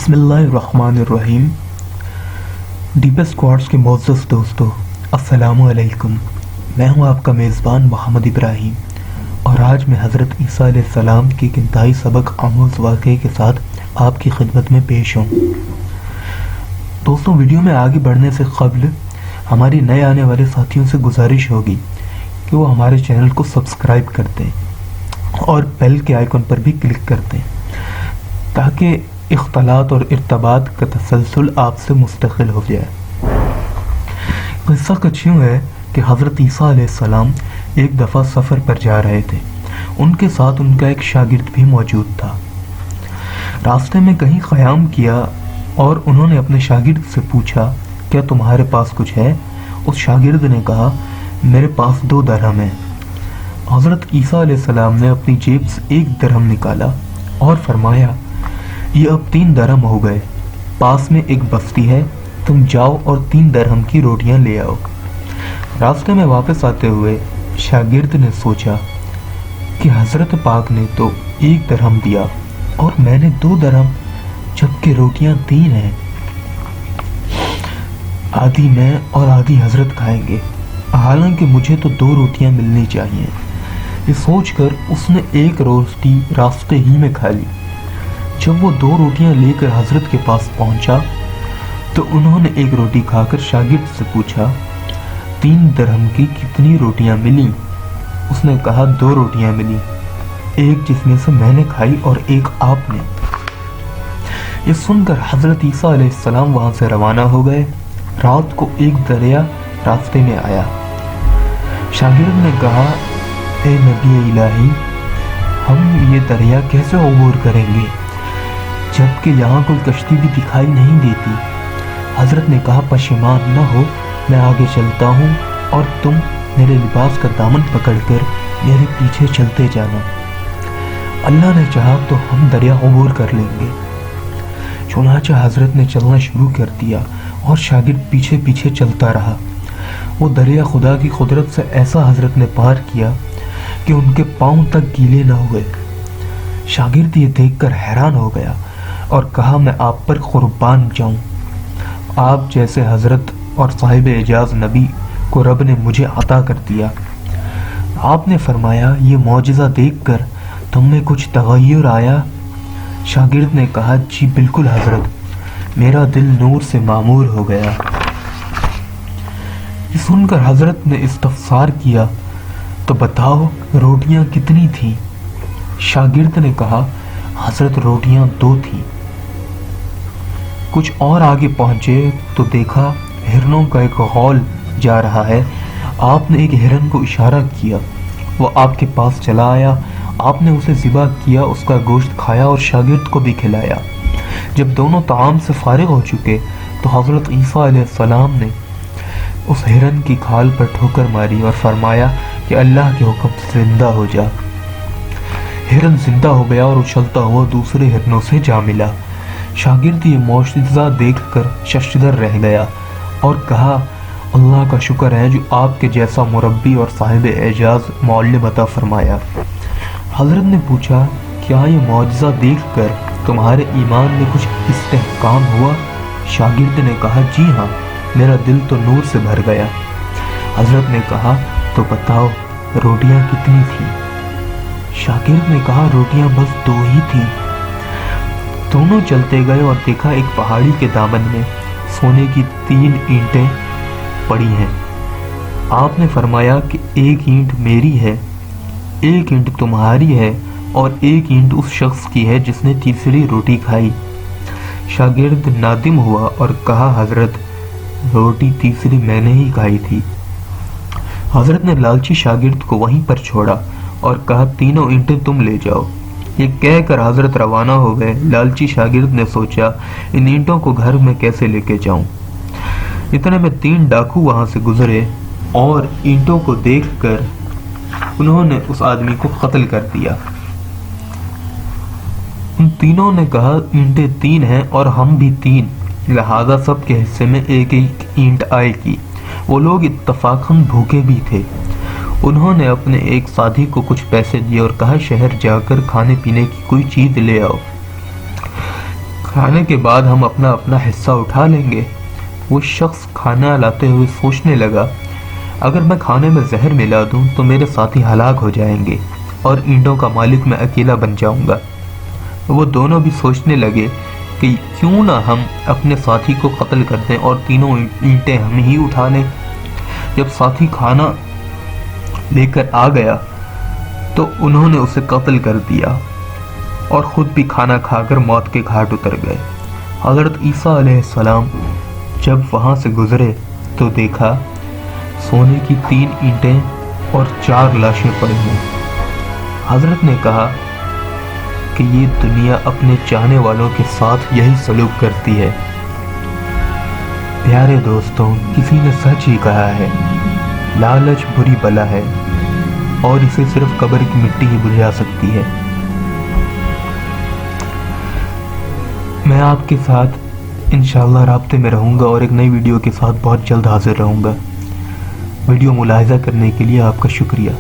बिस्मिल्लाहिर्रहमानिर्रहीम। Deepest squads के मोअज़्ज़ज़ दोस्तों, अस्सलामु अलैकुम। मैं हूं आपका मेज़बान मोहम्मद इब्राहिम और आज मैं हज़रत ईसा अलैहिस्सलाम के एक इंतहाई सबक आमूज़ वाक़े के साथ आपकी खिदमत में पेश हूं। दोस्तों, वीडियो में आगे बढ़ने से क़ब्ल हमारी नए आने वाले साथियों से गुजारिश होगी कि वो हमारे चैनल को सब्सक्राइब कर दें और बेल के आइकन पर भी क्लिक कर दें ताकि इख्तलात और इर्तबात का तसलसल आपसे मुस्तकिल हो जाए। किस्सा कुछ यूँ है कि हज़रत ईसा अलैहिस्सलाम एक दफ़ा सफ़र पर जा रहे थे। उनके साथ उनका एक शागिर्द भी मौजूद था। रास्ते में कहीं क़याम किया और उन्होंने अपने शागिर्द से पूछा, क्या तुम्हारे पास कुछ है? उस शागिर्द ने कहा, मेरे पास 2 दरहम हैं। हज़रत ईसा अलैहिस्सलाम ने अपनी जेब से 1 दरहम निकाला और फरमाया, ये अब 3 दरहम हो गए। पास में एक बस्ती है, तुम जाओ और 3 दरहम की रोटियां ले आओ। रास्ते में वापस आते हुए शागिर्द ने सोचा कि हज़रत पाक ने तो 1 दरहम दिया और मैंने 2 दरहम, जबकि रोटियां 3 हैं। आधी मैं और आधी हज़रत खाएंगे, हालांकि मुझे तो 2 रोटियां मिलनी चाहिए। ये सोचकर उसने 1 रोटी रास्ते ही में खा ली। जब वो 2 रोटियां लेकर हज़रत के पास पहुंचा तो उन्होंने 1 रोटी खाकर शागिर्द से पूछा, 3 दरहम की कितनी रोटियां मिली? उसने कहा, 2 रोटियां मिली, एक जिसमें से मैंने खाई और एक आपने। ये सुनकर हज़रत ईसा अलैहिस्सलाम वहां से रवाना हो गए। रात को एक दरिया रास्ते में आया। शागिर्द ने कहा, ए नबी इलाही, हम ये दरिया कैसे अबूर करेंगे जबकि यहाँ कोई कश्ती भी दिखाई नहीं देती? हज़रत ने कहा, पशेमान न हो, मैं आगे चलता हूँ और तुम मेरे लिबास का दामन पकड़कर मेरे पीछे चलते जाना। अल्लाह ने चाहा तो हम दरिया अबूर कर लेंगे। चुनांचे हज़रत ने चलना शुरू कर दिया और शागिर्द पीछे पीछे चलता रहा। वो दरिया खुदा की कुदरत से ऐसा हज़रत ने पार किया कि उनके पाँव तक गीले न हुए। शागिर्द ये देखकर हैरान हो गया और कहा, मैं आप पर कुर्बान जाऊं। आप जैसे हज़रत और साहिब एजाज़ नबी को रब ने मुझे अता कर दिया। आपने फरमाया, ये मौजिज़ा देखकर तुम में कुछ तगय्युर आया? शागिर्द ने कहा, जी बिल्कुल हज़रत, मेरा दिल नूर से मामूर हो गया। ये सुनकर हज़रत ने इस्तफसार किया, तो बताओ रोटियां कितनी थीं? शागिर्द ने कहा, हज़रत रोटियां 2 थीं। कुछ और आगे पहुंचे तो देखा हिरनों का एक गौल जा रहा है। आपने एक हिरन को इशारा किया, वो आपके पास चला आया। आपने उसे ज़िबा किया, उसका गोश्त खाया और शागिर्द को भी खिलाया। जब दोनों ताम से फारिग हो चुके तो हज़रत ईसा अलैहिस्सलाम ने उस हिरन की खाल पर ठोकर मारी और फरमाया कि अल्लाह के हुक्म से जिंदा हो जा। हिरन जिंदा हो गया और उछलता हुआ दूसरे हिरनों से जा मिला। शागिर्द ये मौजज़ा देखकर शशदर रह गया और कहा, अल्लाह का शुक्र है जो आपके जैसा मुरब्बी और साहिब एजाज़ मौल्लिम अता फरमाया। हज़रत ने पूछा, क्या ये मौजज़ा देखकर तुम्हारे ईमान में कुछ इस्तेहकाम हुआ? शागिर्द ने कहा, जी हाँ, मेरा दिल तो नूर से भर गया। हज़रत ने कहा, तो बताओ रोटियां कितनी थीं? शागिर्द ने कहा, रोटियां बस 2 ही थीं। दोनों चलते गए और देखा एक पहाड़ी के दामन में सोने की 3 ईंटें पड़ी हैं। आपने फरमाया कि 1 ईंट मेरी है, 1 ईंट तुम्हारी है और 1 ईंट उस शख्स की है जिसने तीसरी रोटी खाई। शागिर्द नादिम हुआ और कहा, हज़रत रोटी तीसरी मैंने ही खाई थी। हज़रत ने लालची शागिर्द को वहीं पर छोड़ा और कहा, 3 ईंटें तुम ले जाओ। ये कहकर हज़रत रवाना हो गए। लालची शागिर्द ने सोचा, इन ईंटों को घर में कैसे लेके जाऊं। इतने में 3 डाकू वहां से गुजरे और ईंटों को देखकर उन्होंने उस आदमी को कत्ल कर दिया। उन तीनों ने कहा, ईंटें 3 हैं और हम भी 3, लिहाजा सबके हिस्से में 1-1 ईंट आएगी। वो लोग इत्तफाकन भूखे भी थे। उन्होंने अपने एक साथी को कुछ पैसे दिए और कहा, शहर जाकर खाने पीने की कोई चीज़ ले आओ। खाने के बाद हम अपना अपना हिस्सा उठा लेंगे। वो शख्स खाना लाते हुए सोचने लगा, अगर मैं खाने में जहर मिला दूं तो मेरे साथी हलाक हो जाएंगे और ईंटों का मालिक मैं अकेला बन जाऊंगा। वो दोनों भी सोचने लगे कि क्यों ना हम अपने साथी को कत्ल कर दें और तीनों ईंटें हम ही उठा लें। जब साथी खाना लेकर आ गया तो उन्होंने उसे कत्ल कर दिया और ख़ुद भी खाना खाकर मौत के घाट उतर गए। हज़रत ईसा अलैहिस्सलाम जब वहाँ से गुज़रे तो देखा सोने की 3 ईंटें और 4 लाशें पड़ी हैं। हज़रत ने कहा कि ये दुनिया अपने चाहने वालों के साथ यही सलूक करती है। प्यारे दोस्तों, किसी ने सच ही कहा है, लालच बुरी बला है और इसे सिर्फ कब्र की मिट्टी ही बुझा सकती है। मैं आपके साथ इंशाअल्लाह राब्ते में रहूँगा और एक नई वीडियो के साथ बहुत जल्द हाजिर रहूँगा। वीडियो मुलाहिज़ा करने के लिए आपका शुक्रिया।